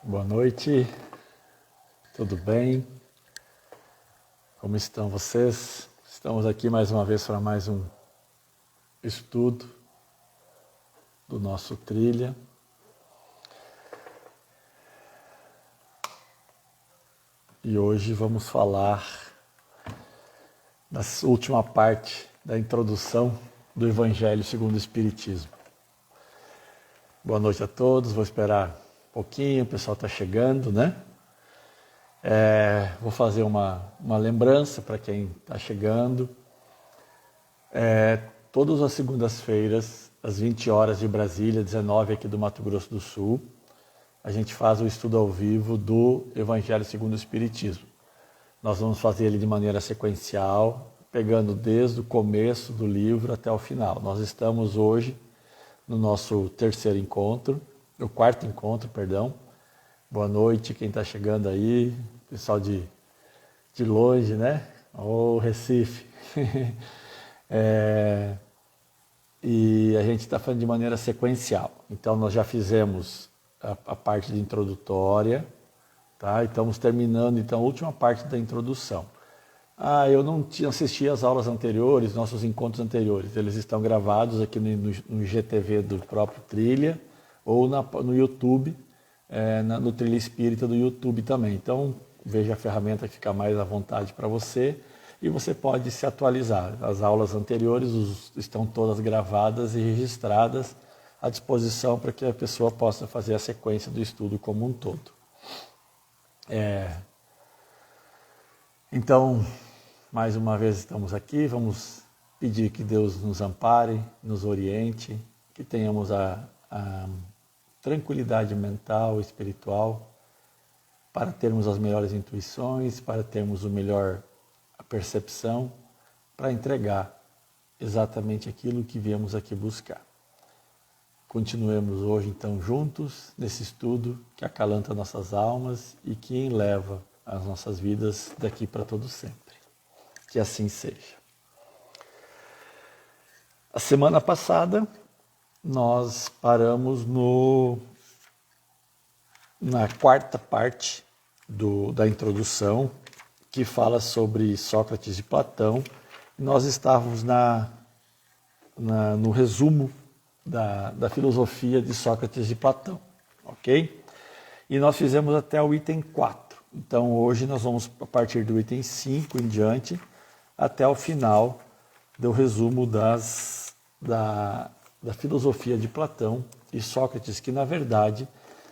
Boa noite, tudo bem? Como estão vocês? Estamos aqui mais uma vez para mais um estudo do nosso trilha. E hoje vamos falar da última parte da introdução do Evangelho segundo o Espiritismo. Boa noite a todos, vou esperar um pouquinho, o pessoal está chegando, né? Vou fazer uma lembrança para quem está chegando. Todas as segundas-feiras, às 20 horas de Brasília, 19 aqui do Mato Grosso do Sul, a gente faz o estudo ao vivo do Evangelho segundo o Espiritismo. Nós vamos fazer ele de maneira sequencial, pegando desde o começo do livro até o final. Nós estamos hoje no nosso quarto encontro, perdão. Boa noite, quem está chegando aí, pessoal de longe, né? Ô Recife. E a gente está falando de maneira sequencial. Então nós já fizemos a parte de introdutória, tá? E estamos terminando então a última parte da introdução. Eu não assisti às aulas anteriores, nossos encontros anteriores. Eles estão gravados aqui no IGTV do próprio Trilha ou no YouTube, no Trilha Espírita do YouTube também. Então veja a ferramenta que fica mais à vontade para você e você pode se atualizar. As aulas anteriores estão todas gravadas e registradas à disposição para que a pessoa possa fazer a sequência do estudo como um todo. Então, mais uma vez estamos aqui, vamos pedir que Deus nos ampare, nos oriente, que tenhamos a tranquilidade mental e espiritual para termos as melhores intuições, para termos a percepção, para entregar exatamente aquilo que viemos aqui buscar. Continuemos hoje então juntos nesse estudo que acalanta nossas almas e que eleva as nossas vidas daqui para todo sempre. Que assim seja. A semana passada nós paramos na quarta parte da introdução, que fala sobre Sócrates e Platão. Nós estávamos no resumo da filosofia de Sócrates e Platão, ok? E nós fizemos até o item 4. Então hoje nós vamos a partir do item 5 em diante, até o final do resumo da filosofia de Platão e Sócrates, que na verdade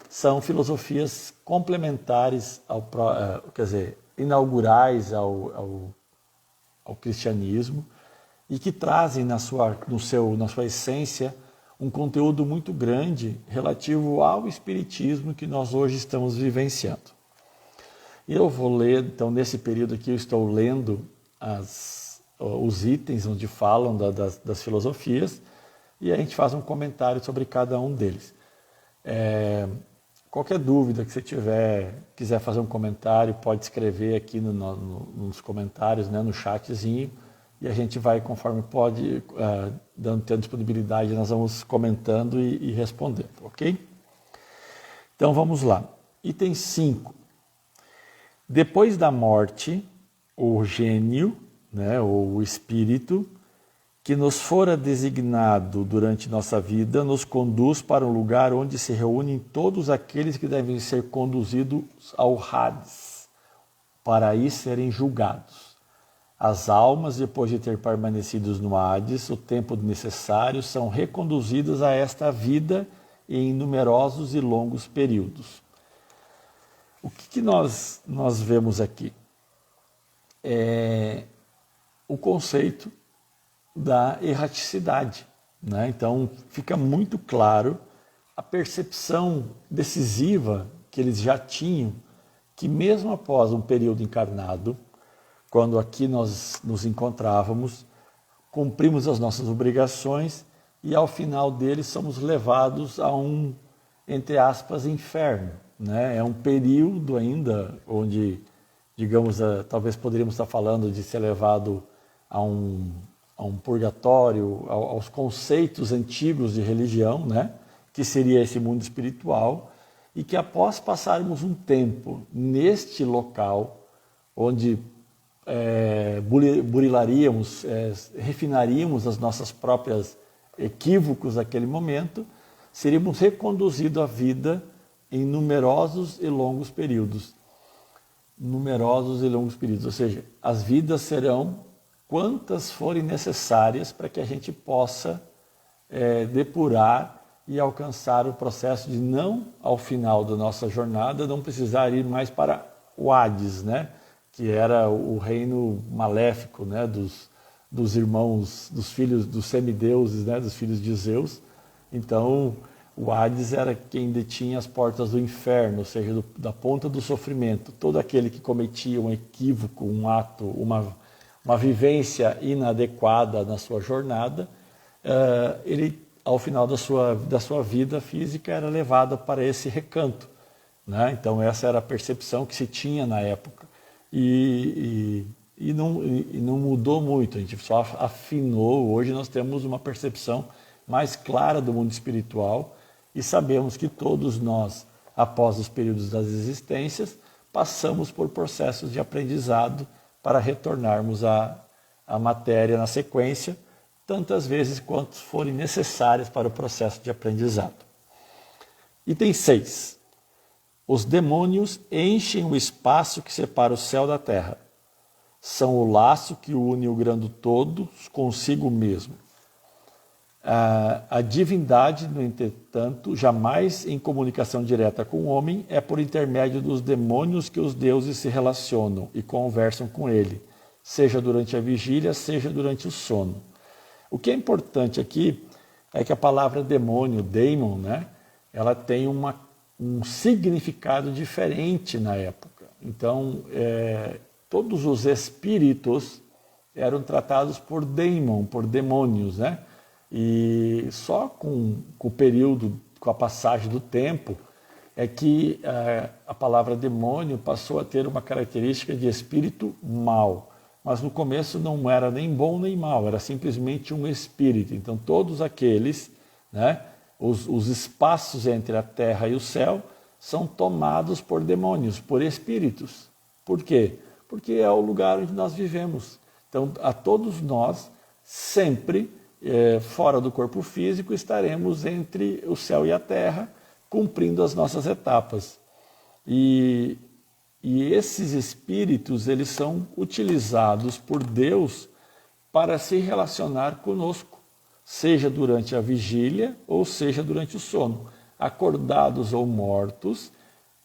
são filosofias complementares, inaugurais ao cristianismo e que trazem na sua essência um conteúdo muito grande relativo ao espiritismo que nós hoje estamos vivenciando. E eu vou ler, então nesse período aqui eu estou lendo os itens onde falam das filosofias e a gente faz um comentário sobre cada um deles. Qualquer dúvida que você quiser fazer um comentário, pode escrever aqui nos comentários, né, no chatzinho, e a gente vai, conforme pode, tendo disponibilidade, nós vamos comentando e respondendo, ok? Então vamos lá. Item 5. Depois da morte, o gênio, né, ou o espírito, que nos fora designado durante nossa vida, nos conduz para um lugar onde se reúnem todos aqueles que devem ser conduzidos ao Hades, para aí serem julgados. As almas, depois de ter permanecido no Hades, o tempo necessário, são reconduzidas a esta vida em numerosos e longos períodos. O que nós vemos aqui? O conceito da erraticidade, né? Então fica muito claro a percepção decisiva que eles já tinham, que mesmo após um período encarnado, quando aqui nós nos encontrávamos, cumprimos as nossas obrigações e ao final dele somos levados a um, entre aspas, inferno, né? É um período ainda onde, digamos, talvez poderíamos estar falando de ser levado a um purgatório, aos conceitos antigos de religião, né? Que seria esse mundo espiritual, e que após passarmos um tempo neste local, onde burilaríamos, refinaríamos as nossas próprias equívocos daquele momento, seríamos reconduzidos à vida em numerosos e longos períodos. Numerosos e longos períodos, ou seja, as vidas serão quantas forem necessárias para que a gente possa depurar e alcançar o processo de não, ao final da nossa jornada, não precisar ir mais para o Hades, né? Que era o reino maléfico, né? dos irmãos, dos filhos, dos semideuses, né? Dos filhos de Zeus. Então, o Hades era quem detinha as portas do inferno, ou seja, da ponta do sofrimento. Todo aquele que cometia um equívoco, um ato, uma vivência inadequada na sua jornada, ele, ao final da sua vida física, era levado para esse recanto, né? Então essa era a percepção que se tinha na época. E não mudou muito, a gente só afinou. Hoje nós temos uma percepção mais clara do mundo espiritual e sabemos que todos nós, após os períodos das existências, passamos por processos de aprendizado para retornarmos à matéria na sequência, tantas vezes quanto forem necessárias para o processo de aprendizado. Item 6. Os demônios enchem o espaço que separa o céu da terra. São o laço que une o grande todo consigo mesmo. A divindade, no entretanto, jamais em comunicação direta com o homem, é por intermédio dos demônios que os deuses se relacionam e conversam com ele, seja durante a vigília, seja durante o sono. O que é importante aqui é que a palavra demônio, daemon, né, ela tem um significado diferente na época. Então, todos os espíritos eram tratados por daemon, por demônios, né? E só com o período, com a passagem do tempo, é que a palavra demônio passou a ter uma característica de espírito mau. Mas no começo não era nem bom nem mau, era simplesmente um espírito. Então todos aqueles, né, os espaços entre a terra e o céu, são tomados por demônios, por espíritos. Por quê? Porque é o lugar onde nós vivemos. Então a todos nós, sempre, fora do corpo físico, estaremos entre o céu e a terra, cumprindo as nossas etapas. E esses espíritos, eles são utilizados por Deus para se relacionar conosco, seja durante a vigília ou seja durante o sono, acordados ou mortos.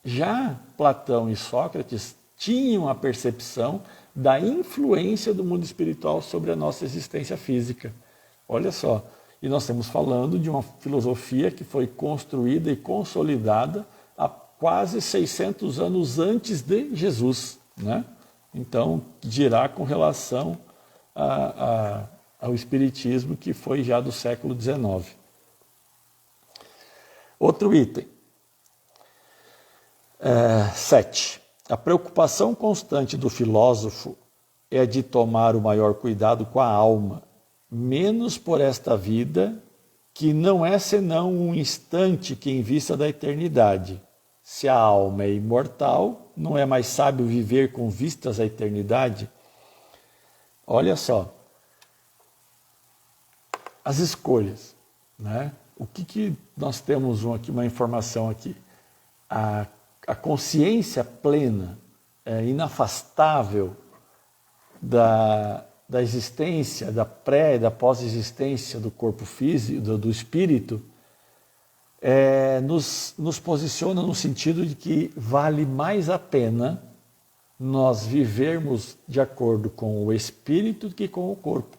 Já Platão e Sócrates tinham a percepção da influência do mundo espiritual sobre a nossa existência física. Olha só, e nós estamos falando de uma filosofia que foi construída e consolidada há quase 600 anos antes de Jesus, né? Então, dirá com relação ao Espiritismo, que foi já do século XIX. Outro item. 7. A preocupação constante do filósofo é de tomar o maior cuidado com a alma, menos por esta vida, que não é senão um instante que em vista da eternidade. Se a alma é imortal, não é mais sábio viver com vistas à eternidade? Olha só, as escolhas, né? O que nós temos aqui, uma informação aqui? A consciência plena, inafastável da existência, da pré e da pós-existência do corpo físico, do espírito, nos posiciona no sentido de que vale mais a pena nós vivermos de acordo com o espírito do que com o corpo.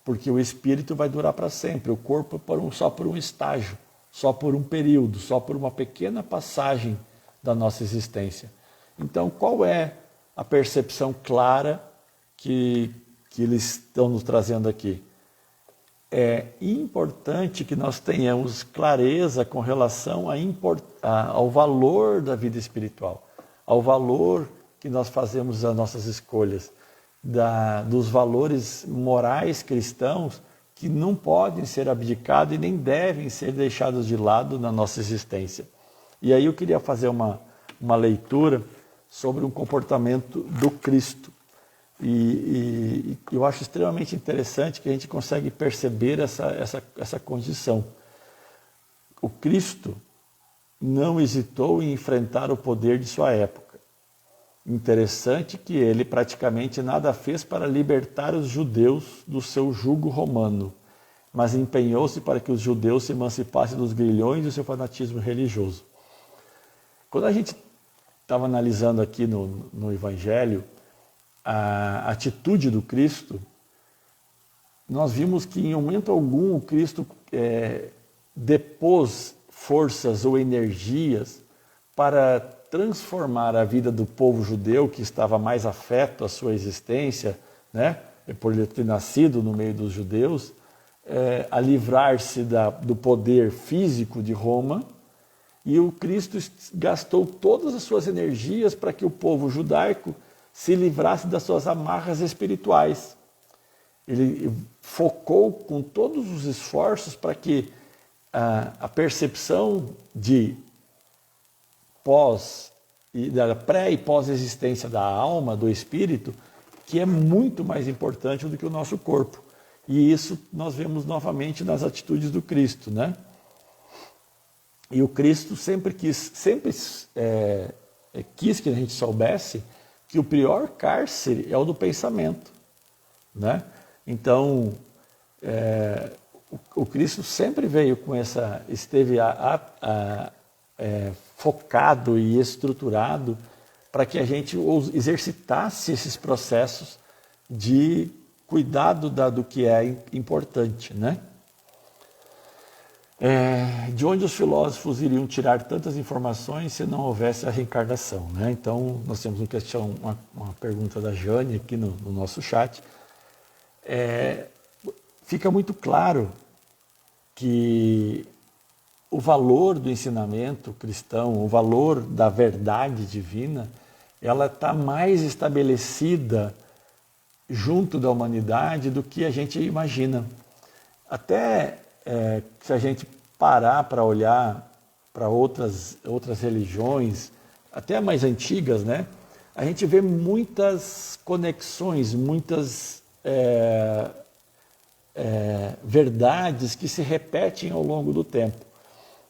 Porque o espírito vai durar para sempre, o corpo só por um estágio, só por um período, só por uma pequena passagem da nossa existência. Então, qual é a percepção clara que eles estão nos trazendo aqui? É importante que nós tenhamos clareza com relação ao valor da vida espiritual, ao valor que nós fazemos as nossas escolhas, dos valores morais cristãos que não podem ser abdicados e nem devem ser deixados de lado na nossa existência. E aí eu queria fazer uma leitura sobre um comportamento do Cristo. E eu acho extremamente interessante que a gente consegue perceber essa condição. O Cristo não hesitou em enfrentar o poder de sua época. Interessante que ele praticamente nada fez para libertar os judeus do seu jugo romano, mas empenhou-se para que os judeus se emancipassem dos grilhões do seu fanatismo religioso. Quando a gente estava analisando aqui no Evangelho a atitude do Cristo, nós vimos que em momento algum o Cristo depôs forças ou energias para transformar a vida do povo judeu, que estava mais afeto à sua existência, né, por ele ter nascido no meio dos judeus, a livrar-se do poder físico de Roma, e o Cristo gastou todas as suas energias para que o povo judaico se livrasse das suas amarras espirituais. Ele focou com todos os esforços para que a percepção de da pré e pós-existência da alma, do espírito, que é muito mais importante do que o nosso corpo. E isso nós vemos novamente nas atitudes do Cristo, né? E o Cristo sempre quis que a gente soubesse que o pior cárcere é o do pensamento, né? Então, o Cristo sempre veio com esteve focado e estruturado para que a gente exercitasse esses processos de cuidado do que é importante, né? De onde os filósofos iriam tirar tantas informações se não houvesse a reencarnação, né? Então, nós temos uma pergunta da Jane aqui no nosso chat. Fica muito claro que o valor do ensinamento cristão, o valor da verdade divina, ela está mais estabelecida junto da humanidade do que a gente imagina. Até se a gente parar para olhar para outras religiões, até mais antigas, né, a gente vê muitas conexões, muitas verdades que se repetem ao longo do tempo.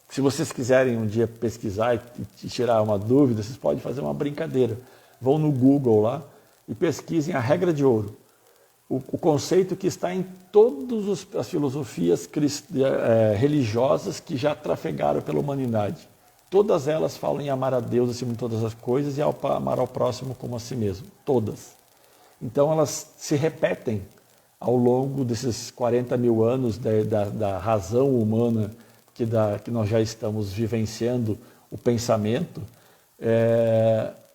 Se vocês quiserem um dia pesquisar e tirar uma dúvida, vocês podem fazer uma brincadeira. Vão no Google lá e pesquisem a regra de ouro. O conceito que está em todas as filosofias religiosas que já trafegaram pela humanidade. Todas elas falam em amar a Deus acima de todas as coisas e amar ao próximo como a si mesmo. Todas. Então elas se repetem ao longo desses 40 mil anos da razão humana que nós já estamos vivenciando o pensamento,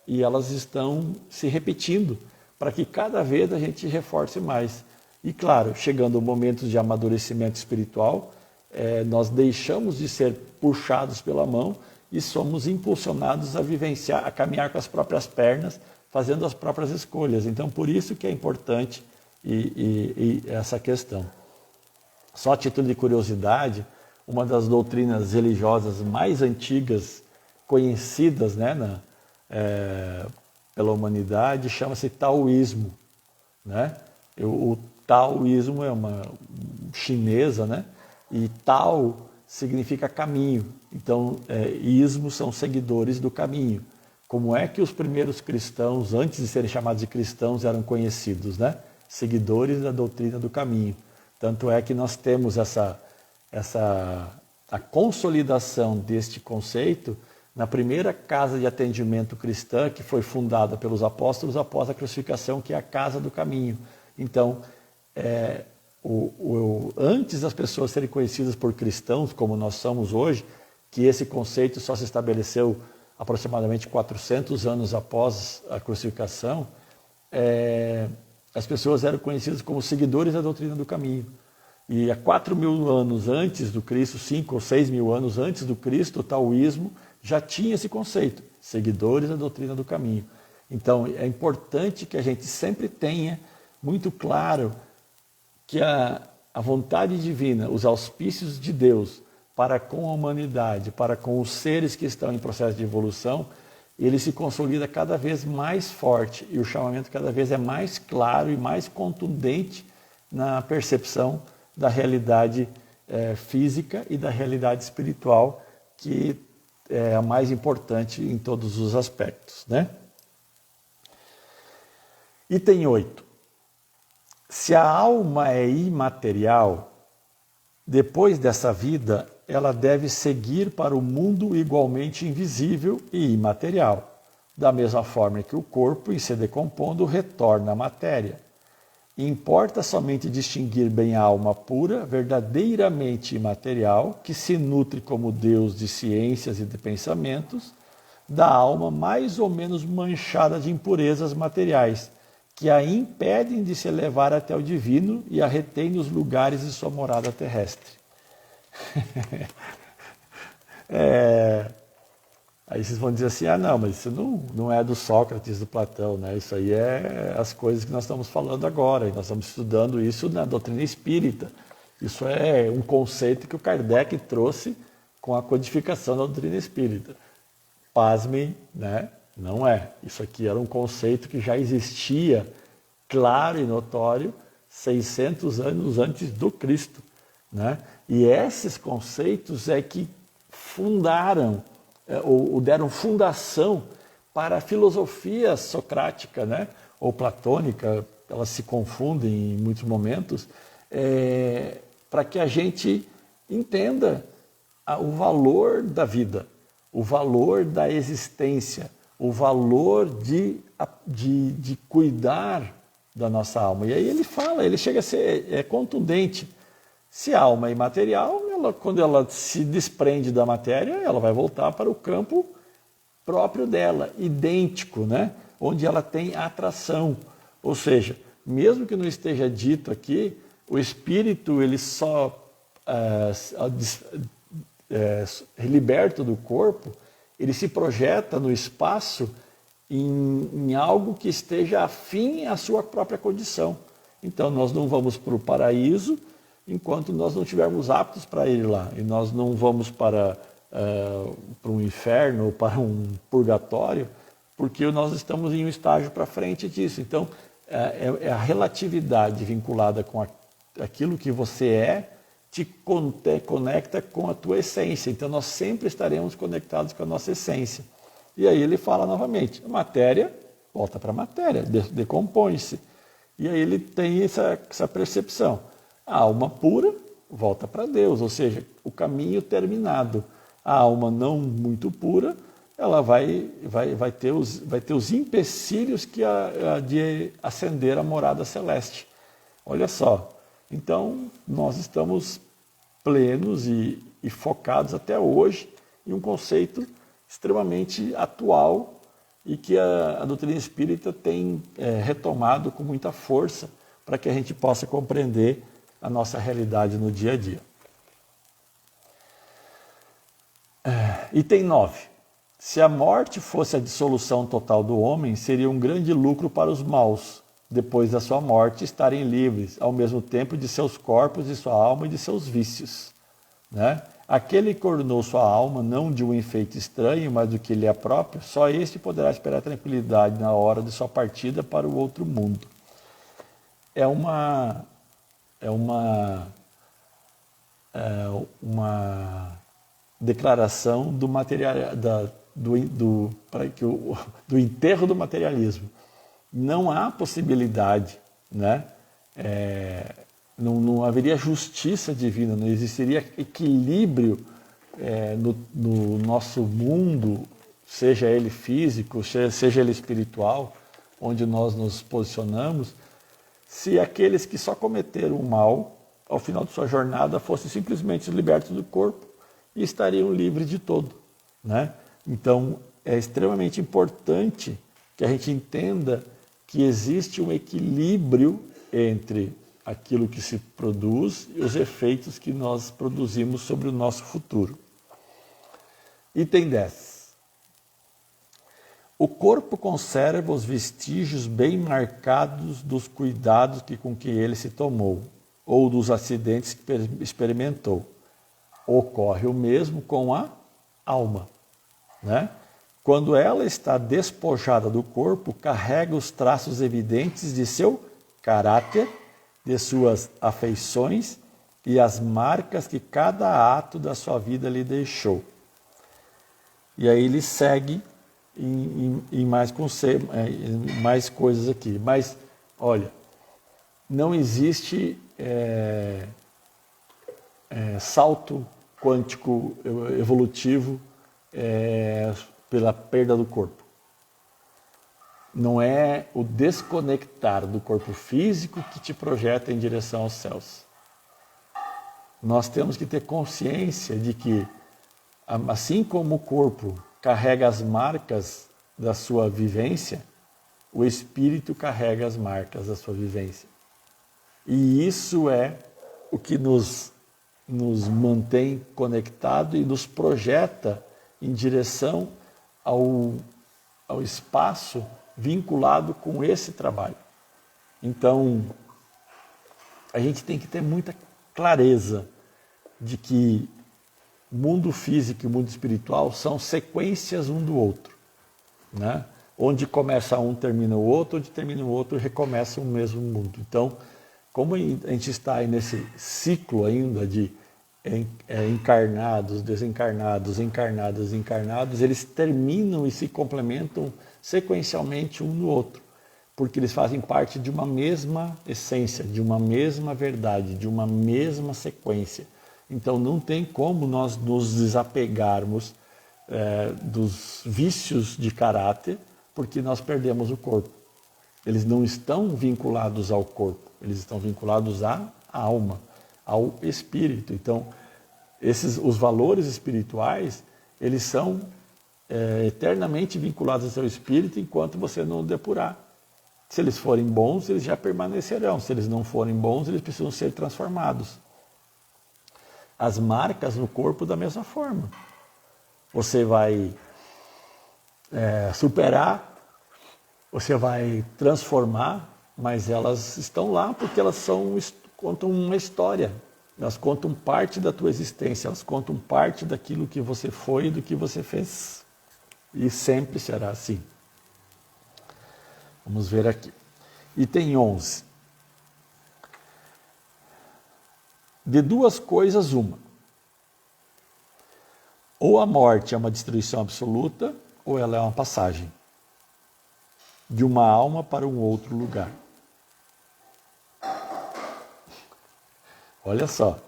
e elas estão se repetindo para que cada vez a gente reforce mais. E claro, chegando momentos de amadurecimento espiritual, nós deixamos de ser puxados pela mão e somos impulsionados a vivenciar, a caminhar com as próprias pernas, fazendo as próprias escolhas. Então, por isso que é importante essa questão. Só a título de curiosidade, uma das doutrinas religiosas mais antigas conhecidas, né, pela humanidade chama-se taoísmo, né? O taoísmo é uma chinesa, né? E tao significa caminho. Então, ismo são seguidores do caminho. Como é que os primeiros cristãos, antes de serem chamados de cristãos, eram conhecidos, né? Seguidores da doutrina do caminho. Tanto é que nós temos a consolidação deste conceito na primeira casa de atendimento cristã que foi fundada pelos apóstolos após a crucificação, que é a Casa do Caminho. Então, antes das pessoas serem conhecidas por cristãos, como nós somos hoje, que esse conceito só se estabeleceu aproximadamente 400 anos após a crucificação, as pessoas eram conhecidas como seguidores da doutrina do caminho. E há 4 mil anos antes do Cristo, 5 ou 6 mil anos antes do Cristo, o taoísmo já tinha esse conceito, seguidores da doutrina do caminho. Então, é importante que a gente sempre tenha muito claro que a vontade divina, os auspícios de Deus para com a humanidade, para com os seres que estão em processo de evolução, ele se consolida cada vez mais forte e o chamamento cada vez é mais claro e mais contundente na percepção da realidade física e da realidade espiritual, que é a mais importante em todos os aspectos, né? Item 8. Se a alma é imaterial, depois dessa vida, ela deve seguir para o mundo igualmente invisível e imaterial, da mesma forma que o corpo, em se decompondo, retorna à matéria. Importa somente distinguir bem a alma pura, verdadeiramente imaterial, que se nutre como Deus de ciências e de pensamentos, da alma mais ou menos manchada de impurezas materiais, que a impedem de se elevar até o divino e a retém nos lugares de sua morada terrestre. Aí vocês vão dizer assim, não, mas isso não é do Sócrates, do Platão, né? Isso aí é as coisas que nós estamos falando agora, e nós estamos estudando isso na doutrina espírita. Isso é um conceito que o Kardec trouxe com a codificação da doutrina espírita. Pasmem, né? Não é. Isso aqui era um conceito que já existia, claro e notório, 600 anos antes do Cristo, né? E esses conceitos é que fundaram, ou deram fundação para a filosofia socrática, né? Ou platônica, elas se confundem em muitos momentos, para que a gente entenda o valor da vida, o valor da existência, o valor de cuidar da nossa alma. E aí ele fala, ele chega a ser contundente. Se a alma é imaterial, quando ela se desprende da matéria, ela vai voltar para o campo próprio dela, idêntico, né? Onde ela tem atração. Ou seja, mesmo que não esteja dito aqui, o espírito ele só liberto do corpo, ele se projeta no espaço em algo que esteja afim à sua própria condição. Então nós não vamos para o paraíso enquanto nós não estivermos aptos para ir lá. E nós não vamos para um inferno ou para um purgatório, porque nós estamos em um estágio para frente disso. Então, é a relatividade vinculada com aquilo que você te conecta com a tua essência. Então, nós sempre estaremos conectados com a nossa essência. E aí ele fala novamente, a matéria volta para a matéria, decompõe-se. E aí ele tem essa percepção. A alma pura volta para Deus, ou seja, o caminho terminado. A alma não muito pura, ela vai ter os empecilhos de ascender à morada celeste. Olha só, então nós estamos plenos e focados até hoje em um conceito extremamente atual e que a doutrina espírita tem retomado com muita força para que a gente possa compreender a nossa realidade no dia a dia. Item 9. Se a morte fosse a dissolução total do homem, seria um grande lucro para os maus, depois da sua morte, estarem livres, ao mesmo tempo de seus corpos, de sua alma e de seus vícios. Né? Aquele que ordenou sua alma, não de um enfeite estranho, mas do que lhe é próprio, só este poderá esperar tranquilidade na hora de sua partida para o outro mundo. É uma declaração do enterro do materialismo. Não há possibilidade, né? Não haveria justiça divina, não existiria equilíbrio no nosso mundo, seja ele físico, seja ele espiritual, onde nós nos posicionamos, se aqueles que só cometeram o mal, ao final de sua jornada, fossem simplesmente libertos do corpo e estariam livres de todo, né? Então, é extremamente importante que a gente entenda que existe um equilíbrio entre aquilo que se produz e os efeitos que nós produzimos sobre o nosso futuro. Item 10. O corpo conserva os vestígios bem marcados dos cuidados com que ele se tomou, ou dos acidentes que experimentou. Ocorre o mesmo com a alma, né? Quando ela está despojada do corpo, carrega os traços evidentes de seu caráter, de suas afeições e as marcas que cada ato da sua vida lhe deixou. E aí ele segue em mais coisas aqui. Mas, olha, não existe salto quântico evolutivo pela perda do corpo. Não é o desconectar do corpo físico que te projeta em direção aos céus. Nós temos que ter consciência de que, assim como o corpo carrega as marcas da sua vivência, o espírito carrega as marcas da sua vivência. E isso é o que nos mantém conectado e nos projeta em direção ao espaço vinculado com esse trabalho. Então, a gente tem que ter muita clareza de que mundo físico e mundo espiritual são sequências um do outro, né? Onde começa um, termina o outro, onde termina o outro, recomeça o mesmo mundo. Então, como a gente está aí nesse ciclo ainda de encarnados, desencarnados, encarnados, encarnados, eles terminam e se complementam sequencialmente um no outro, porque eles fazem parte de uma mesma essência, de uma mesma verdade, de uma mesma sequência. Então não tem como nós nos desapegarmos dos vícios de caráter, porque nós perdemos o corpo. Eles não estão vinculados ao corpo, eles estão vinculados à alma, ao espírito. Então, os valores espirituais, eles são eternamente vinculados ao seu espírito enquanto você não o depurar. Se eles forem bons, eles já permanecerão. Se eles não forem bons, eles precisam ser transformados. As marcas no corpo da mesma forma. Você vai superar, você vai transformar, mas elas estão lá porque elas contam uma história. Elas contam parte da tua existência, elas contam parte daquilo que você foi e do que você fez. E sempre será assim. Vamos ver aqui. Item 11. De duas coisas, uma. Ou a morte é uma destruição absoluta, ou ela é uma passagem de uma alma para um outro lugar. Olha só,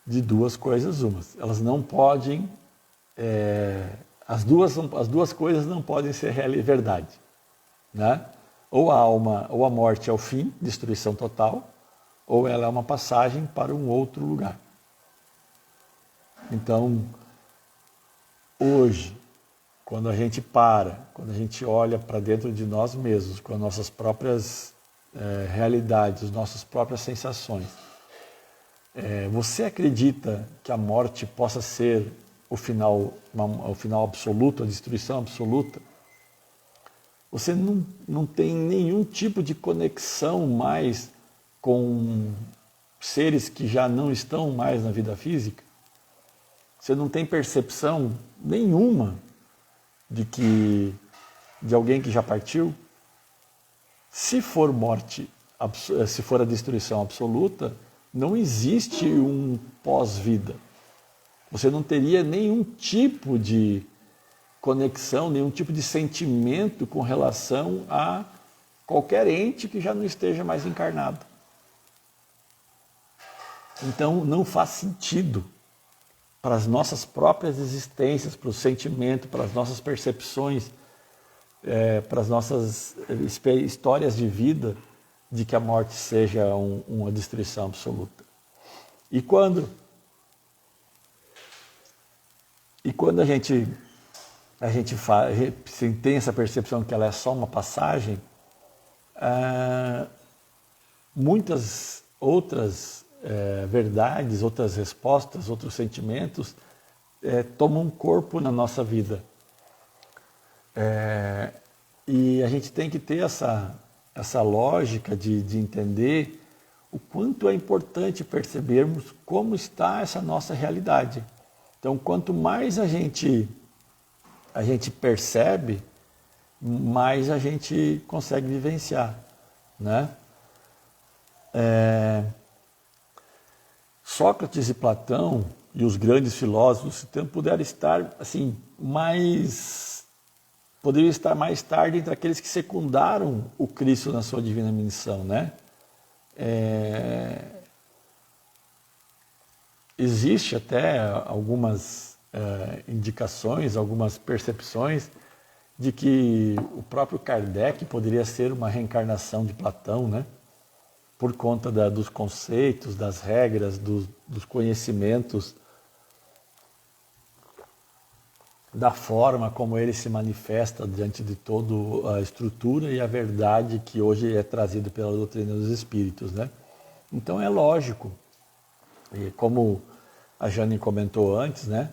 de duas coisas, uma. Elas não podem, as duas coisas não podem ser verdade, né? Ou a alma, ou a morte é o fim, destruição total, ou ela é uma passagem para um outro lugar. Então, hoje, quando a gente quando a gente olha para dentro de nós mesmos, com as nossas próprias realidades, as nossas próprias sensações, você acredita que a morte possa ser o final absoluto, a destruição absoluta? Você não tem nenhum tipo de conexão mais com seres que já não estão mais na vida física? Você não tem percepção nenhuma de alguém que já partiu? Se for morte, se for a destruição absoluta, não existe um pós-vida. Você não teria nenhum tipo de conexão, nenhum tipo de sentimento com relação a qualquer ente que já não esteja mais encarnado. Então não faz sentido para as nossas próprias existências, para o sentimento, para as nossas percepções, para as nossas histórias de vida, de que a morte seja uma destruição absoluta. E quando a gente tem essa percepção que ela é só uma passagem, muitas outras verdades, outras respostas, outros sentimentos tomam corpo na nossa vida. E a gente tem que ter essa lógica de entender o quanto é importante percebermos como está essa nossa realidade. Então, quanto mais a gente percebe, mais a gente consegue vivenciar, né? Sócrates e Platão e os grandes filósofos então, poderiam estar mais tarde entre aqueles que secundaram o Cristo na sua divina missão, né? Existe até algumas indicações, algumas percepções de que o próprio Kardec poderia ser uma reencarnação de Platão, né? Por conta dos conceitos, das regras, dos conhecimentos, da forma como ele se manifesta diante de toda a estrutura e a verdade que hoje é trazida pela doutrina dos espíritos, né? Então é lógico, e como a Jane comentou antes, né?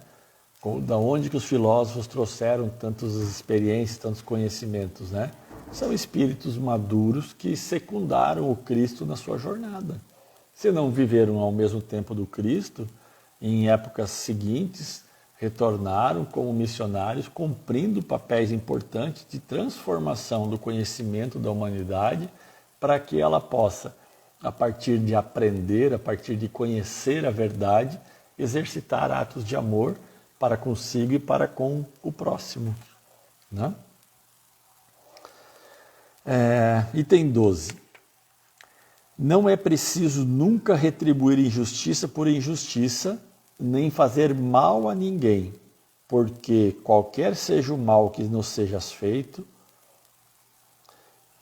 Da onde que os filósofos trouxeram tantas experiências, tantos conhecimentos, né? São espíritos maduros que secundaram o Cristo na sua jornada. Se não viveram ao mesmo tempo do Cristo, em épocas seguintes, retornaram como missionários, cumprindo papéis importantes de transformação do conhecimento da humanidade para que ela possa, a partir de aprender, a partir de conhecer a verdade, exercitar atos de amor para consigo e para com o próximo, né? Item 12. Não é preciso nunca retribuir injustiça por injustiça, nem fazer mal a ninguém, porque qualquer seja o mal que nos seja feito,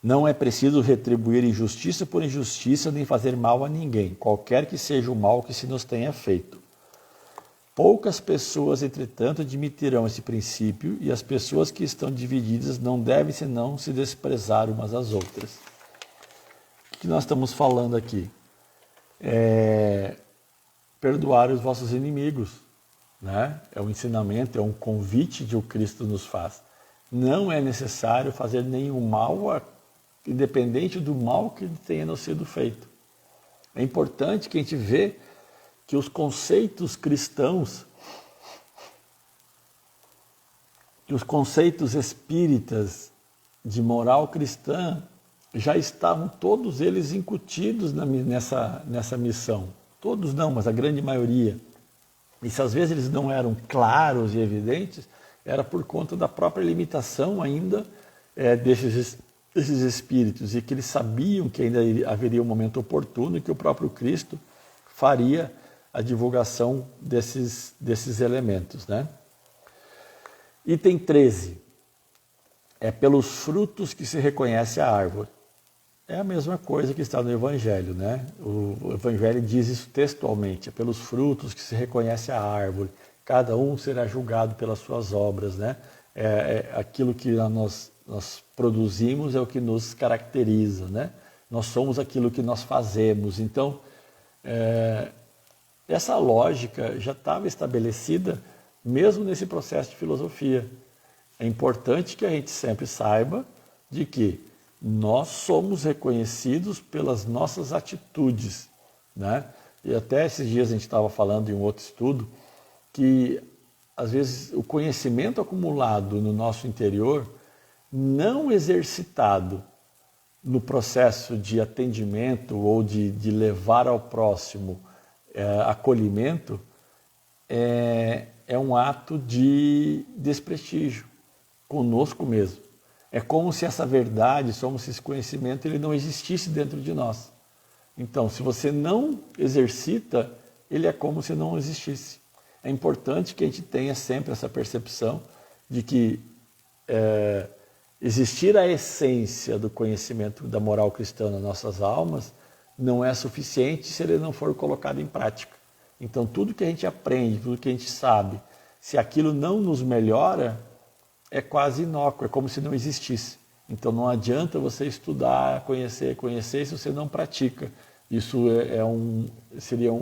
não é preciso retribuir injustiça por injustiça, nem fazer mal a ninguém, qualquer que seja o mal que se nos tenha feito. Poucas pessoas, entretanto, admitirão esse princípio, e as pessoas que estão divididas não devem senão se desprezar umas às outras. O que nós estamos falando aqui? Perdoar os vossos inimigos, né? É um ensinamento, é um convite que o Cristo nos faz. Não é necessário fazer nenhum mal, independente do mal que tenha nos sido feito. É importante que a gente vê que os conceitos cristãos, que os conceitos espíritas de moral cristã já estavam todos eles incutidos nessa missão. Todos não, mas a grande maioria. E se às vezes eles não eram claros e evidentes, era por conta da própria limitação ainda desses espíritos, e que eles sabiam que ainda haveria um momento oportuno e que o próprio Cristo faria a divulgação desses elementos, né? Item 13. É pelos frutos que se reconhece a árvore. É a mesma coisa que está no Evangelho, né? O Evangelho diz isso textualmente, é pelos frutos que se reconhece a árvore. Cada um será julgado pelas suas obras, né? Aquilo que nós produzimos é o que nos caracteriza, né? Nós somos aquilo que nós fazemos. Então, essa lógica já estava estabelecida mesmo nesse processo de filosofia. É importante que a gente sempre saiba de que nós somos reconhecidos pelas nossas atitudes, né? E até esses dias a gente estava falando em um outro estudo que, às vezes, o conhecimento acumulado no nosso interior, não exercitado no processo de atendimento ou de levar ao próximo acolhimento, é um ato de desprestígio conosco mesmo. É como se essa verdade, esse conhecimento, ele não existisse dentro de nós. Então, se você não exercita, ele é como se não existisse. É importante que a gente tenha sempre essa percepção de que existir a essência do conhecimento da moral cristã nas nossas almas não é suficiente se ele não for colocado em prática. Então, tudo que a gente aprende, tudo que a gente sabe, se aquilo não nos melhora, é quase inócuo, é como se não existisse. Então, não adianta você estudar, conhecer se você não pratica. Isso seria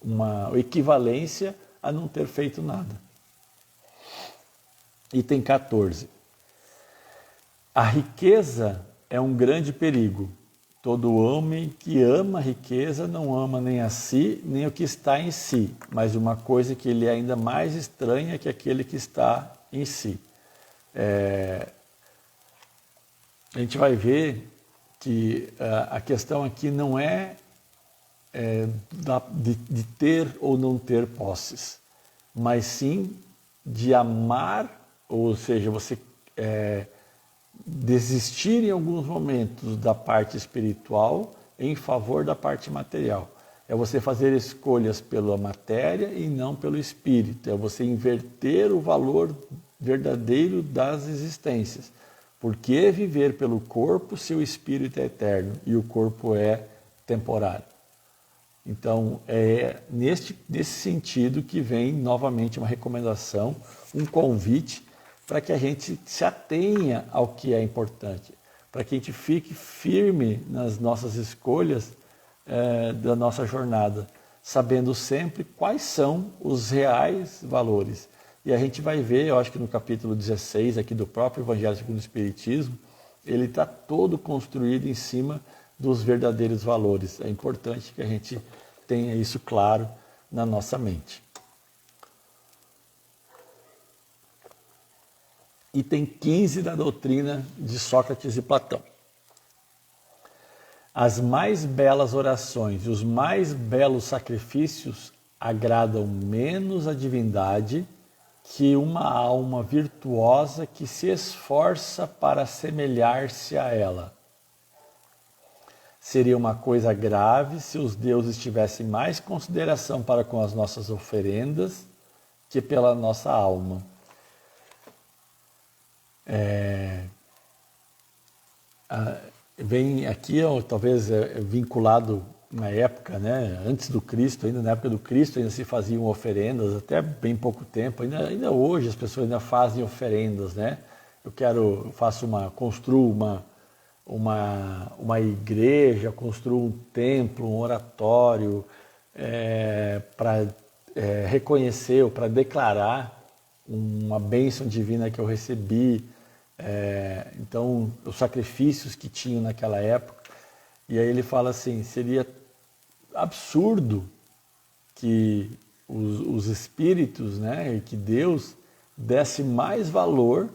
uma equivalência a não ter feito nada. Item 14. A riqueza é um grande perigo, Todo homem que ama a riqueza não ama nem a si, nem o que está em si, mas uma coisa que ele é ainda mais estranha que aquele que está em si. A gente vai ver que a questão aqui não é, de ter ou não ter posses, mas sim de amar, ou seja, você desistir em alguns momentos da parte espiritual em favor da parte material. É você fazer escolhas pela matéria e não pelo espírito. É você inverter o valor verdadeiro das existências. Por que viver pelo corpo se o espírito é eterno e o corpo é temporário? Então, é nesse sentido que vem novamente uma recomendação, um convite para que a gente se atenha ao que é importante, para que a gente fique firme nas nossas escolhas da nossa jornada, sabendo sempre quais são os reais valores. E a gente vai ver, eu acho que no capítulo 16 aqui do próprio Evangelho segundo o Espiritismo, ele está todo construído em cima dos verdadeiros valores. É importante que a gente tenha isso claro na nossa mente. Item 15 da doutrina de Sócrates e Platão. As mais belas orações e os mais belos sacrifícios agradam menos a divindade que uma alma virtuosa que se esforça para assemelhar-se a ela. Seria uma coisa grave se os deuses tivessem mais consideração para com as nossas oferendas que pela nossa alma. Vem aqui, talvez vinculado na época, né, antes do Cristo, ainda na época do Cristo, ainda se faziam oferendas, até bem pouco tempo, ainda hoje as pessoas ainda fazem oferendas, né? Construo uma igreja, construo um templo, um oratório, para reconhecer ou para declarar uma bênção divina que eu recebi. Então, os sacrifícios que tinham naquela época. E aí ele fala assim, seria absurdo que os espíritos, né, e que Deus desse mais valor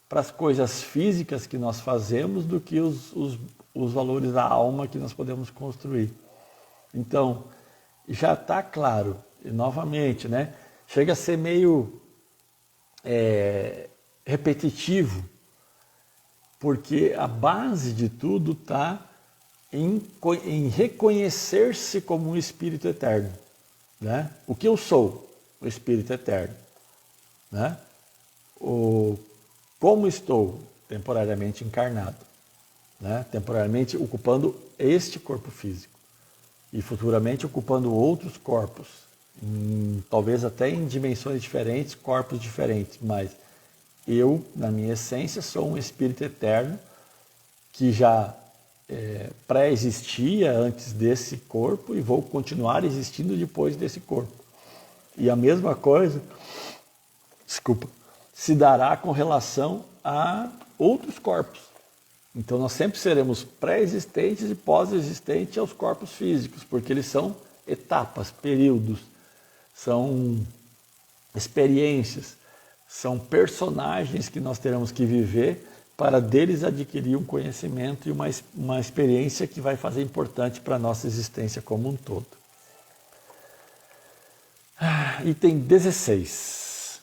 para as coisas físicas que nós fazemos do que os valores da alma que nós podemos construir. Então, já está claro, e novamente, né, chega a ser meio repetitivo, porque a base de tudo está em reconhecer-se como um espírito eterno, né? O que eu sou? O espírito eterno, né? Como estou? Temporariamente encarnado, né? Temporariamente ocupando este corpo físico e futuramente ocupando outros corpos, talvez até em dimensões diferentes, corpos diferentes, mas eu, na minha essência, sou um espírito eterno que já pré-existia antes desse corpo e vou continuar existindo depois desse corpo. E a mesma coisa, se dará com relação a outros corpos. Então nós sempre seremos pré-existentes e pós-existentes aos corpos físicos, porque eles são etapas, períodos, são experiências, são personagens que nós teremos que viver para deles adquirir um conhecimento e uma experiência que vai fazer importante para a nossa existência como um todo. Item 16.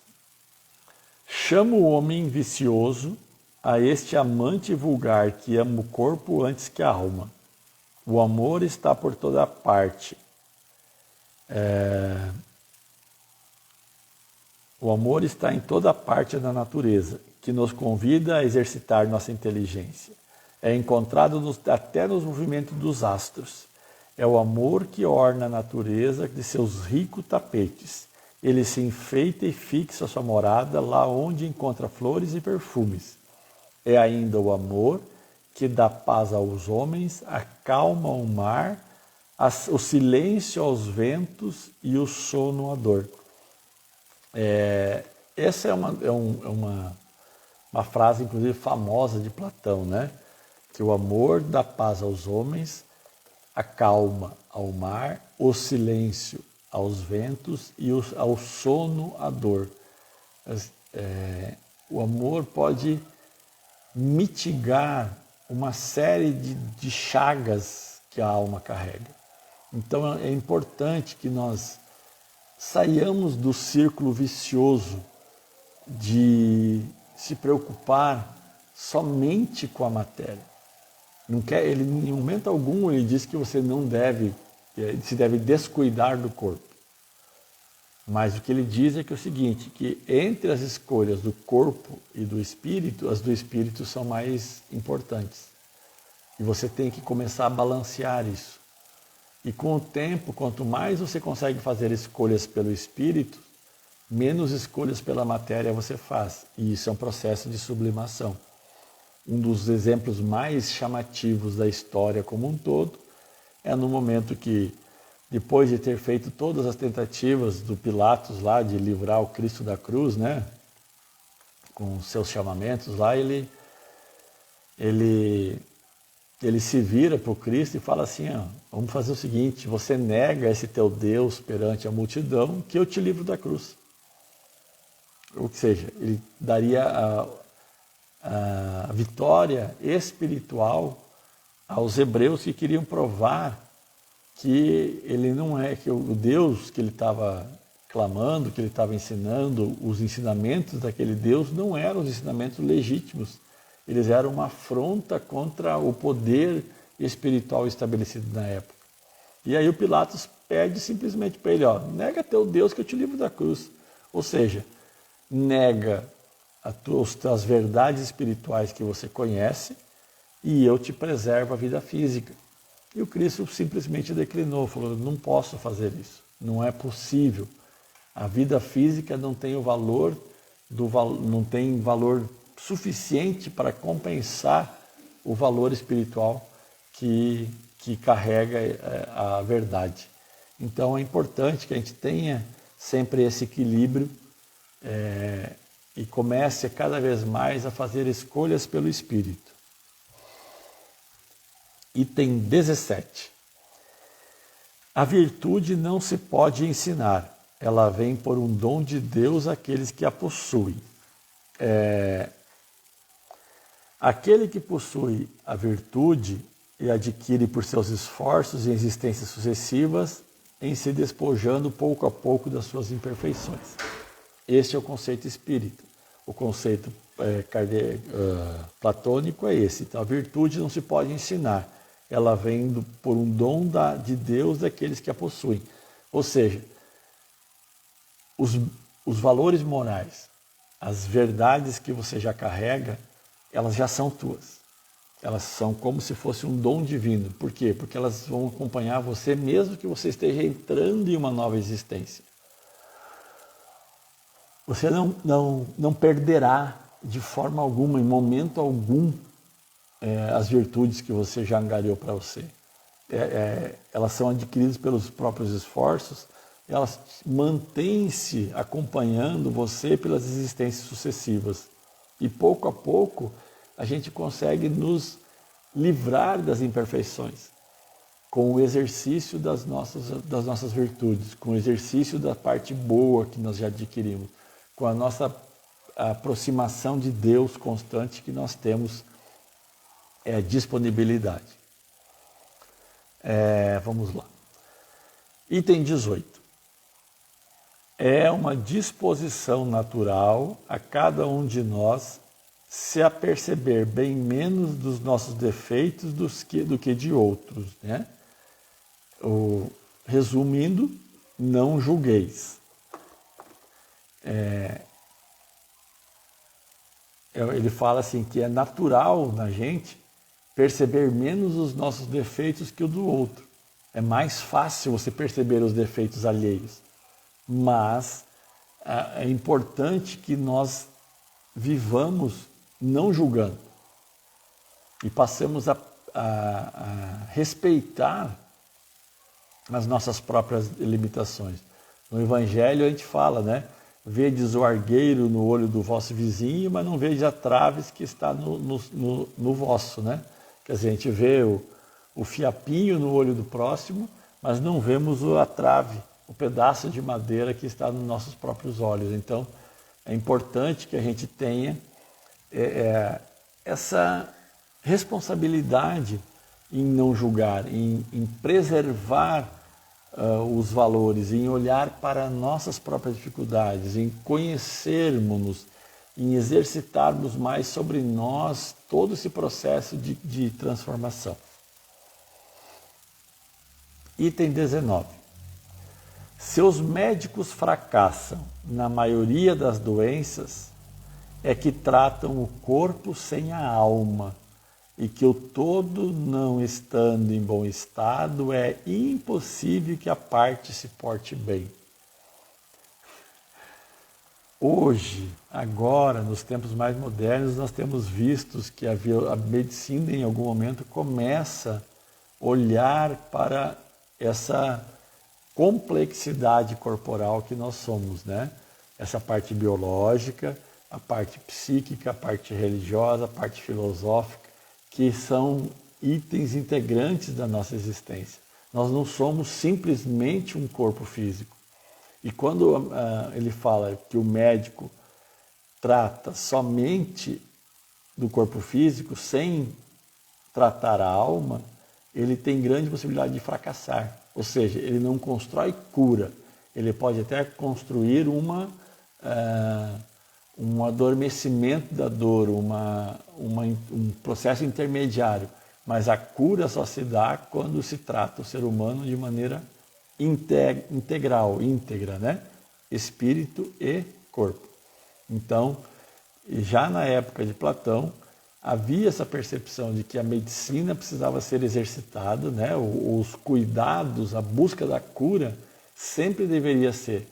Chamo o homem vicioso a este amante vulgar que ama o corpo antes que a alma. O amor está por toda parte. O amor está em toda parte da natureza, que nos convida a exercitar nossa inteligência. É encontrado até nos movimentos dos astros. É o amor que orna a natureza de seus ricos tapetes. Ele se enfeita e fixa sua morada lá onde encontra flores e perfumes. É ainda o amor que dá paz aos homens, acalma o mar, o silêncio aos ventos e o sono à dor. Essa é uma frase, inclusive, famosa de Platão, né? que o amor dá paz aos homens, a calma ao mar, o silêncio aos ventos e ao sono à dor. O amor pode mitigar uma série de chagas que a alma carrega. Então é importante que nós saiamos do círculo vicioso de se preocupar somente com a matéria. Ele, em momento algum, ele diz que você não deve, se deve descuidar do corpo. Mas o que ele diz é que é o seguinte, que entre as escolhas do corpo e do espírito, as do espírito são mais importantes. E você tem que começar a balancear isso. E com o tempo, quanto mais você consegue fazer escolhas pelo espírito, menos escolhas pela matéria você faz. E isso é um processo de sublimação. Um dos exemplos mais chamativos da história como um todo é no momento que, depois de ter feito todas as tentativas do Pilatos lá de livrar o Cristo da cruz, né, com seus chamamentos lá, ele se vira para o Cristo e fala assim, vamos fazer o seguinte, você nega esse teu Deus perante a multidão que eu te livro da cruz. Ou seja, ele daria a vitória espiritual aos hebreus que queriam provar que ele não é, que o Deus que ele estava clamando, que ele estava ensinando, os ensinamentos daquele Deus não eram os ensinamentos legítimos. Eles eram uma afronta contra o poder espiritual estabelecido na época. E aí o Pilatos pede simplesmente para ele, nega teu Deus que eu te livro da cruz. Ou seja, nega as verdades espirituais que você conhece e eu te preservo a vida física. E o Cristo simplesmente declinou, falou, não posso fazer isso, não é possível. A vida física não tem não tem valor suficiente para compensar o valor espiritual que carrega a verdade. Então é importante que a gente tenha sempre esse equilíbrio e comece cada vez mais a fazer escolhas pelo Espírito. Item 17. A virtude não se pode ensinar, ela vem por um dom de Deus àqueles que a possuem. Aquele que possui a virtude e adquire por seus esforços e existências sucessivas, em se despojando pouco a pouco das suas imperfeições. Este é o conceito espírita. O conceito platônico é esse. Então, a virtude não se pode ensinar. Ela vem por um dom de Deus daqueles que a possuem. Ou seja, os valores morais, as verdades que você já carrega, elas já são tuas. Elas são como se fosse um dom divino. Por quê? Porque elas vão acompanhar você mesmo que você esteja entrando em uma nova existência. Você não perderá de forma alguma, em momento algum, as virtudes que você já angariou para você. Elas são adquiridas pelos próprios esforços, elas mantêm-se acompanhando você pelas existências sucessivas. E pouco a pouco a gente consegue nos livrar das imperfeições com o exercício das nossas virtudes, com o exercício da parte boa que nós já adquirimos, com a nossa aproximação de Deus constante que nós temos disponibilidade. Vamos lá. Item 18. É uma disposição natural a cada um de nós se aperceber bem menos dos nossos defeitos do que de outros, né? Resumindo, não julgueis. Ele fala assim que é natural na gente perceber menos os nossos defeitos que o do outro. É mais fácil você perceber os defeitos alheios. Mas é importante que nós vivamos não julgando e passemos a respeitar as nossas próprias limitações. No Evangelho a gente fala, né? Vedes o argueiro no olho do vosso vizinho, mas não vedes a traves que está no vosso, né? Quer dizer, a gente vê o fiapinho no olho do próximo, mas não vemos a trave, o pedaço de madeira que está nos nossos próprios olhos. Então, é importante que a gente tenha essa responsabilidade em não julgar, em preservar os valores, em olhar para nossas próprias dificuldades, em conhecermos-nos, em exercitarmos mais sobre nós todo esse processo de transformação. Item 19. Se os médicos fracassam na maioria das doenças, é que tratam o corpo sem a alma, e que o todo não estando em bom estado, é impossível que a parte se porte bem. Hoje, agora, nos tempos mais modernos, nós temos visto que a medicina em algum momento começa a olhar para essa complexidade corporal que nós somos, né? Essa parte biológica, a parte psíquica, a parte religiosa, a parte filosófica, que são itens integrantes da nossa existência. Nós não somos simplesmente um corpo físico. E quando ele fala que o médico trata somente do corpo físico, sem tratar a alma, ele tem grande possibilidade de fracassar. Ou seja, ele não constrói cura. Ele pode até construir um adormecimento da dor, um processo intermediário. Mas a cura só se dá quando se trata o ser humano de maneira integral, íntegra, né? Espírito e corpo. Então, já na época de Platão, havia essa percepção de que a medicina precisava ser exercitada, né? Os cuidados, a busca da cura sempre deveria ser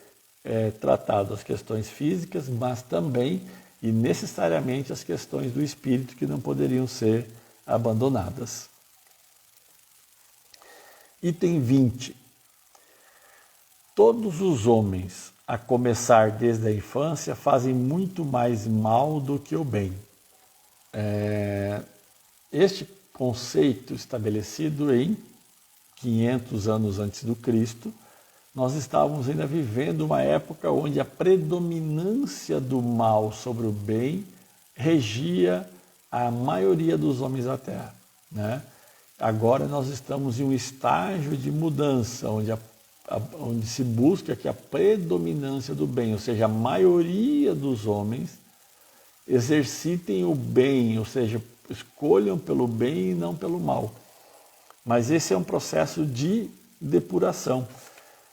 tratado as questões físicas, mas também e necessariamente as questões do espírito que não poderiam ser abandonadas. Item 20. Todos os homens, a começar desde a infância, fazem muito mais mal do que o bem. Este conceito estabelecido em 500 anos antes do Cristo, nós estávamos ainda vivendo uma época onde a predominância do mal sobre o bem regia a maioria dos homens da Terra, né? Agora nós estamos em um estágio de mudança, onde se busca que a predominância do bem, ou seja, a maioria dos homens, exercitem o bem, ou seja, escolham pelo bem e não pelo mal. Mas esse é um processo de depuração.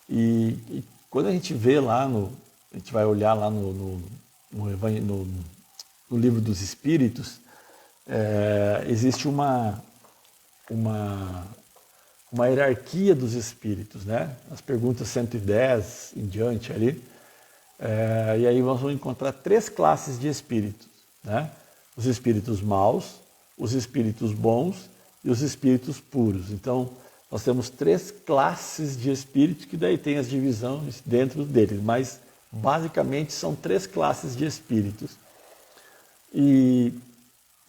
E quando a gente vê lá, a gente vai olhar lá no livro dos Espíritos, existe uma hierarquia dos espíritos, né? As perguntas 110 em diante ali. E aí nós vamos encontrar 3 classes de espíritos, né? Os espíritos maus, os espíritos bons e os espíritos puros. Então, nós temos 3 classes de espíritos que daí tem as divisões dentro deles, mas basicamente são 3 classes de espíritos. E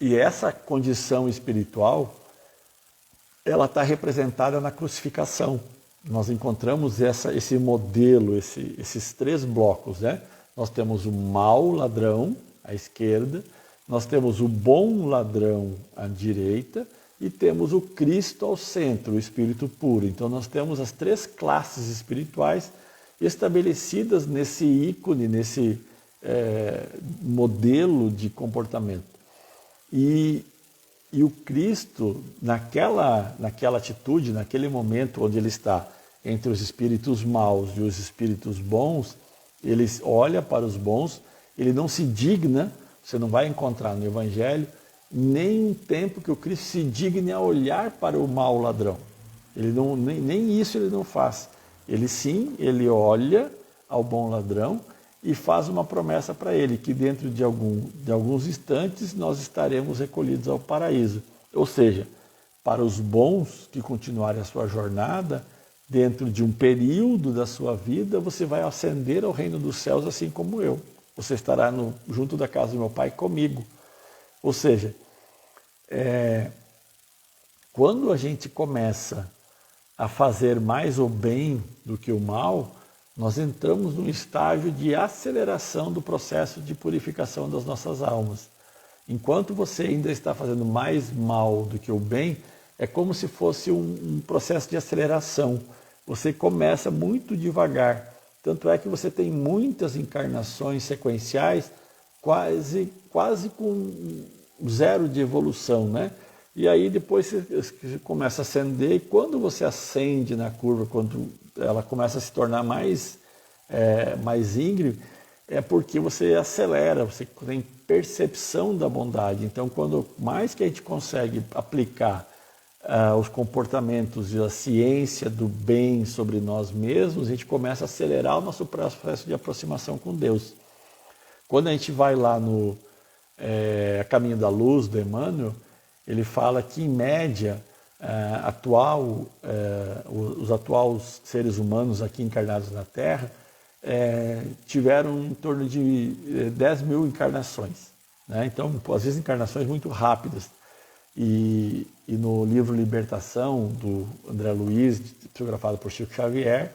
essa condição espiritual, ela está representada na crucificação. Nós encontramos esse modelo, esses 3 blocos, né? Nós temos o mau ladrão à esquerda, nós temos o bom ladrão à direita e temos o Cristo ao centro, o Espírito puro. Então nós temos as 3 classes espirituais estabelecidas nesse ícone, nesse modelo de comportamento. E o Cristo, naquela atitude, naquele momento onde ele está entre os espíritos maus e os espíritos bons, ele olha para os bons, ele não se digna, você não vai encontrar no Evangelho, nem um tempo que o Cristo se digne a olhar para o mau ladrão. Ele não, nem isso ele não faz. Ele olha ao bom ladrão e faz uma promessa para ele, que dentro de alguns instantes nós estaremos recolhidos ao paraíso. Ou seja, para os bons que continuarem a sua jornada, dentro de um período da sua vida, você vai ascender ao reino dos céus assim como eu. Você estará junto da casa do meu Pai comigo. Ou seja, Quando a gente começa a fazer mais o bem do que o mal, nós entramos num estágio de aceleração do processo de purificação das nossas almas. Enquanto você ainda está fazendo mais mal do que o bem, é como se fosse um processo de aceleração. Você começa muito devagar. Tanto é que você tem muitas encarnações sequenciais quase com zero de evolução, né? E aí depois você começa a ascender, e quando você ascende na curva, quando ela começa a se tornar mais íngreme, é porque você acelera, você tem percepção da bondade. Então, quando mais que a gente consegue aplicar os comportamentos e a ciência do bem sobre nós mesmos, a gente começa a acelerar o nosso processo de aproximação com Deus. Quando a gente vai lá no Caminho da Luz, do Emmanuel, ele fala que, em média, os atuais seres humanos aqui encarnados na Terra tiveram em torno de 10 mil encarnações, né? Então, às vezes, encarnações muito rápidas. E no livro Libertação, do André Luiz, psicografado por Chico Xavier,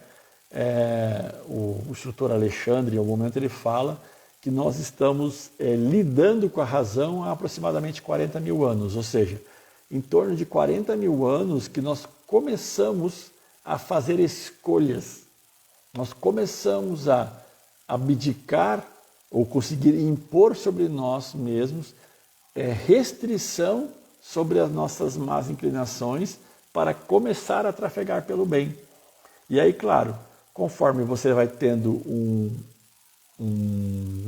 o instrutor Alexandre, em algum momento, ele fala que nós estamos lidando com a razão há aproximadamente 40 mil anos, ou seja, em torno de 40 mil anos que nós começamos a fazer escolhas, nós começamos a abdicar ou conseguir impor sobre nós mesmos restrição sobre as nossas más inclinações para começar a trafegar pelo bem. E aí, claro, conforme você vai tendo um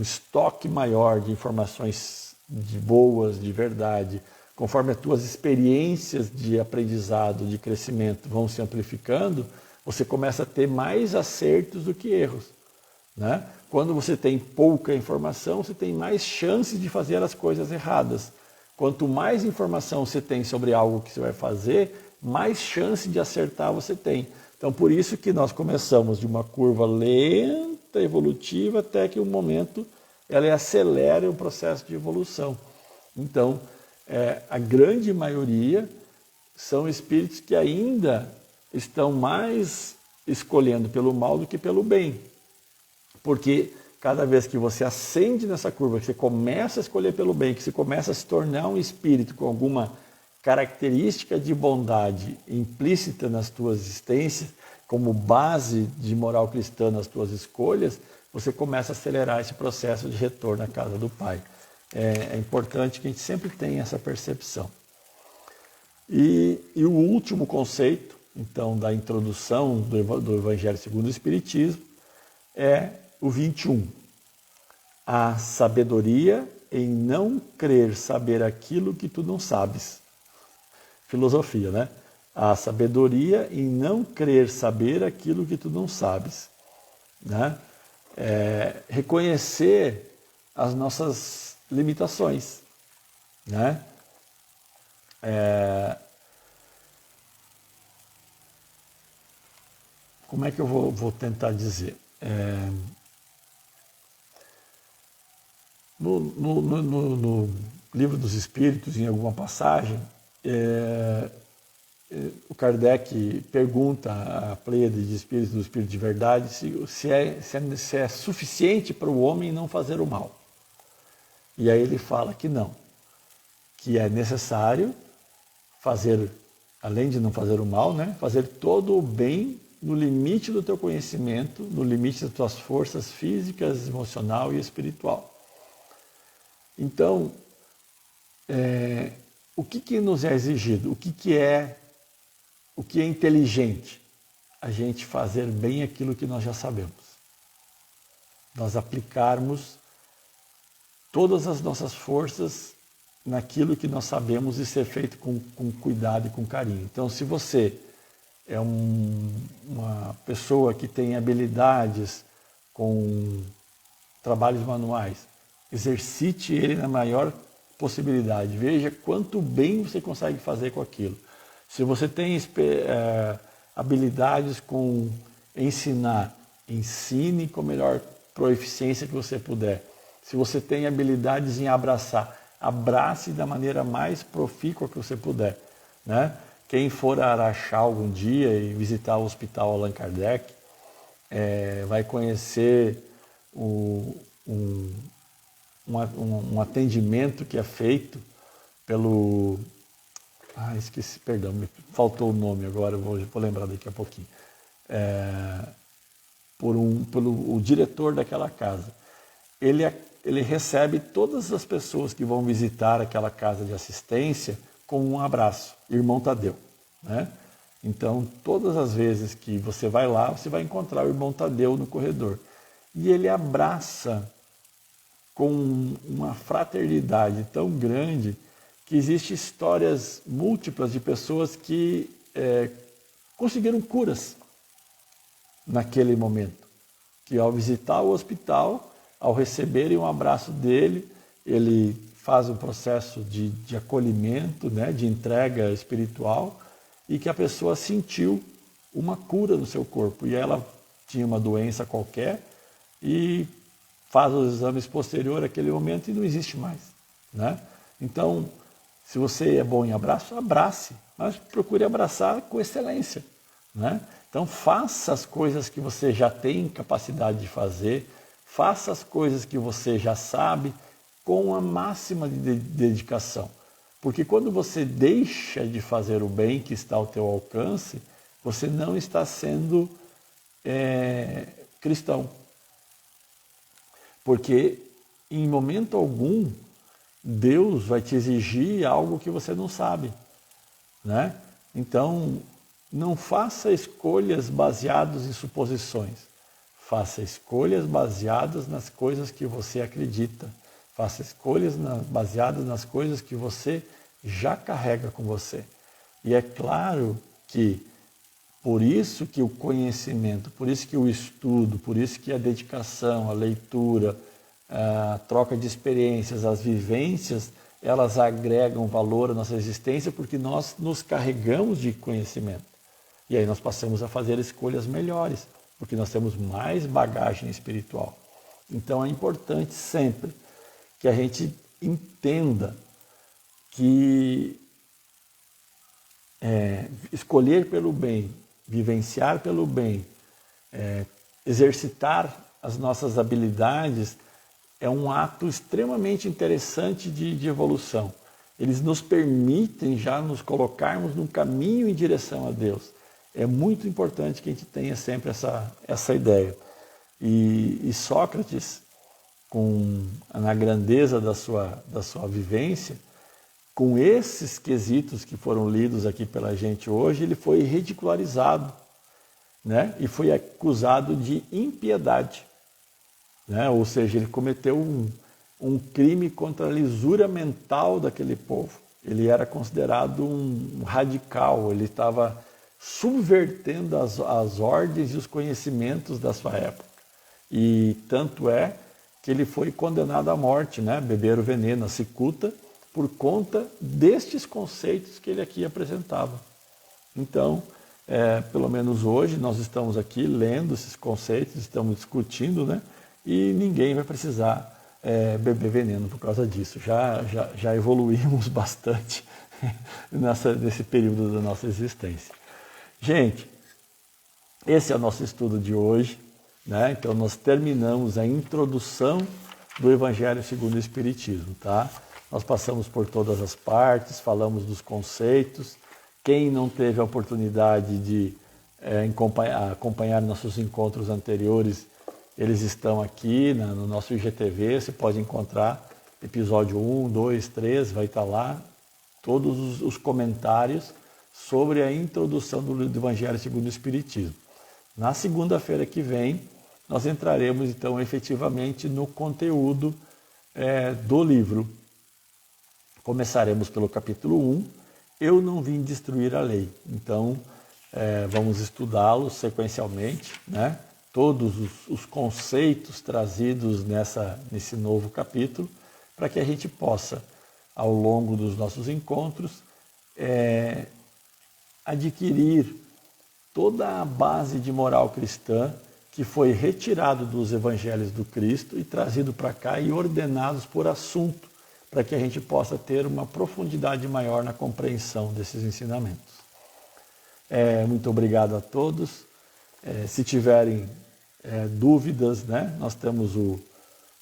estoque maior de informações boas, de verdade, conforme as tuas experiências de aprendizado, de crescimento vão se amplificando, você começa a ter mais acertos do que erros, né? Quando você tem pouca informação, você tem mais chances de fazer as coisas erradas. Quanto mais informação você tem sobre algo que você vai fazer, mais chance de acertar você tem. Então, por isso que nós começamos de uma curva lenta, evolutiva, até que um momento ela acelera o processo de evolução. Então, a grande maioria são espíritos que ainda estão mais escolhendo pelo mal do que pelo bem. Porque cada vez que você ascende nessa curva, que você começa a escolher pelo bem, que você começa a se tornar um espírito com alguma característica de bondade implícita nas tuas existências, como base de moral cristã nas tuas escolhas, você começa a acelerar esse processo de retorno à casa do Pai. É importante que a gente sempre tenha essa percepção. E o último conceito, então, da introdução do Evangelho segundo o Espiritismo é o 21. A sabedoria em não crer saber aquilo que tu não sabes. Filosofia, né? A sabedoria em não crer saber aquilo que tu não sabes, né? Reconhecer as nossas limitações, né? Como é que eu vou tentar dizer? No Livro dos Espíritos, em alguma passagem, o Kardec pergunta à pleiade de espíritos do Espírito de Verdade se é suficiente para o homem não fazer o mal. E aí ele fala que não, que é necessário fazer, além de não fazer o mal, né, fazer todo o bem no limite do teu conhecimento, no limite das tuas forças físicas, emocional e espiritual. Então, o que nos é exigido? O que é inteligente? A gente fazer bem aquilo que nós já sabemos. Nós aplicarmos todas as nossas forças naquilo que nós sabemos e ser feito com cuidado e com carinho. Então, se você é uma pessoa que tem habilidades com trabalhos manuais, exercite ele na maior possibilidade. Veja quanto bem você consegue fazer com aquilo. Se você tem habilidades com ensinar, ensine com a melhor proeficiência que você puder. Se você tem habilidades em abraçar, abrace da maneira mais profícua que você puder, né? Quem for a Araxá algum dia e visitar o Hospital Allan Kardec, vai conhecer um atendimento que é feito pelo... esqueci, perdão, me faltou o nome agora, vou lembrar daqui a pouquinho. Pelo diretor daquela casa. Ele recebe todas as pessoas que vão visitar aquela casa de assistência com um abraço, irmão Tadeu, né? Então, todas as vezes que você vai lá, você vai encontrar o irmão Tadeu no corredor. E ele abraça com uma fraternidade tão grande que existem histórias múltiplas de pessoas que conseguiram curas naquele momento. Que ao visitar o hospital, ao receberem um abraço dele, ele faz um processo de acolhimento, né, de entrega espiritual, e que a pessoa sentiu uma cura no seu corpo. E ela tinha uma doença qualquer e faz os exames posteriores àquele momento e não existe mais, né? Então, se você é bom em abraço, abrace, mas procure abraçar com excelência, né? Então, faça as coisas que você já tem capacidade de fazer, faça as coisas que você já sabe com a máxima de dedicação. Porque quando você deixa de fazer o bem que está ao teu alcance, você não está sendo cristão. Porque em momento algum, Deus vai te exigir algo que você não sabe, né? Então, não faça escolhas baseadas em suposições. Faça escolhas baseadas nas coisas que você acredita. Faça escolhas baseadas nas coisas que você já carrega com você. E é claro que por isso que o conhecimento, por isso que o estudo, por isso que a dedicação, a leitura, a troca de experiências, as vivências, elas agregam valor à nossa existência porque nós nos carregamos de conhecimento. E aí nós passamos a fazer escolhas melhores, porque nós temos mais bagagem espiritual. Então é importante sempre que a gente entenda que escolher pelo bem, vivenciar pelo bem, exercitar as nossas habilidades é um ato extremamente interessante de evolução. Eles nos permitem já nos colocarmos num caminho em direção a Deus. É muito importante que a gente tenha sempre essa ideia. E Sócrates, na grandeza da sua vivência, com esses quesitos que foram lidos aqui pela gente hoje, ele foi ridicularizado, né? E foi acusado de impiedade, né? Ou seja, ele cometeu um crime contra a lisura mental daquele povo. Ele era considerado um radical, ele estava subvertendo as ordens e os conhecimentos da sua época. E tanto é que ele foi condenado à morte, né? Beber o veneno, a cicuta, por conta destes conceitos que ele aqui apresentava. Então, pelo menos hoje, nós estamos aqui lendo esses conceitos, estamos discutindo, né? E ninguém vai precisar beber veneno por causa disso. Já evoluímos bastante nesse período da nossa existência. Gente, esse é o nosso estudo de hoje, né? Então nós terminamos a introdução do Evangelho segundo o Espiritismo, tá? Nós passamos por todas as partes, falamos dos conceitos. Quem não teve a oportunidade de acompanhar nossos encontros anteriores, eles estão aqui no nosso IGTV, você pode encontrar episódio 1, 2, 3, vai estar lá todos os comentários sobre a introdução do Evangelho segundo o Espiritismo. Na segunda-feira que vem, nós entraremos então efetivamente no conteúdo do livro. Começaremos pelo capítulo 1, Eu não vim destruir a lei. Então, vamos estudá-lo sequencialmente, né? Todos os conceitos trazidos nesse novo capítulo, para que a gente possa, ao longo dos nossos encontros, adquirir toda a base de moral cristã que foi retirado dos evangelhos do Cristo e trazido para cá e ordenados por assunto, para que a gente possa ter uma profundidade maior na compreensão desses ensinamentos. Muito obrigado a todos. Se tiverem dúvidas, né, nós temos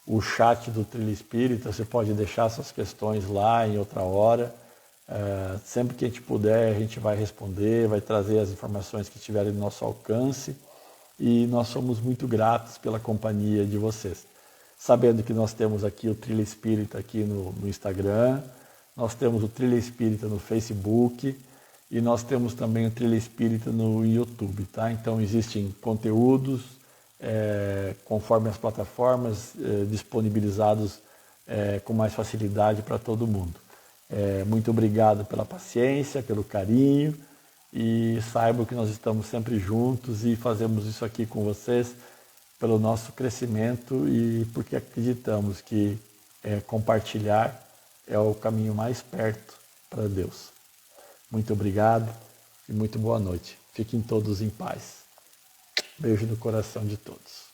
o chat do Trilha Espírita, você pode deixar suas questões lá em outra hora. Sempre que a gente puder, a gente vai responder, vai trazer as informações que tiverem no nosso alcance. E nós somos muito gratos pela companhia de vocês. Sabendo que nós temos aqui o Trilha Espírita aqui no Instagram, nós temos o Trilha Espírita no Facebook e nós temos também o Trilha Espírita no YouTube, tá? Então existem conteúdos conforme as plataformas disponibilizados com mais facilidade para todo mundo. Muito obrigado pela paciência, pelo carinho e saibam que nós estamos sempre juntos e fazemos isso aqui com vocês pelo nosso crescimento e porque acreditamos que compartilhar é o caminho mais perto para Deus. Muito obrigado e muito boa noite. Fiquem todos em paz. Beijo no coração de todos.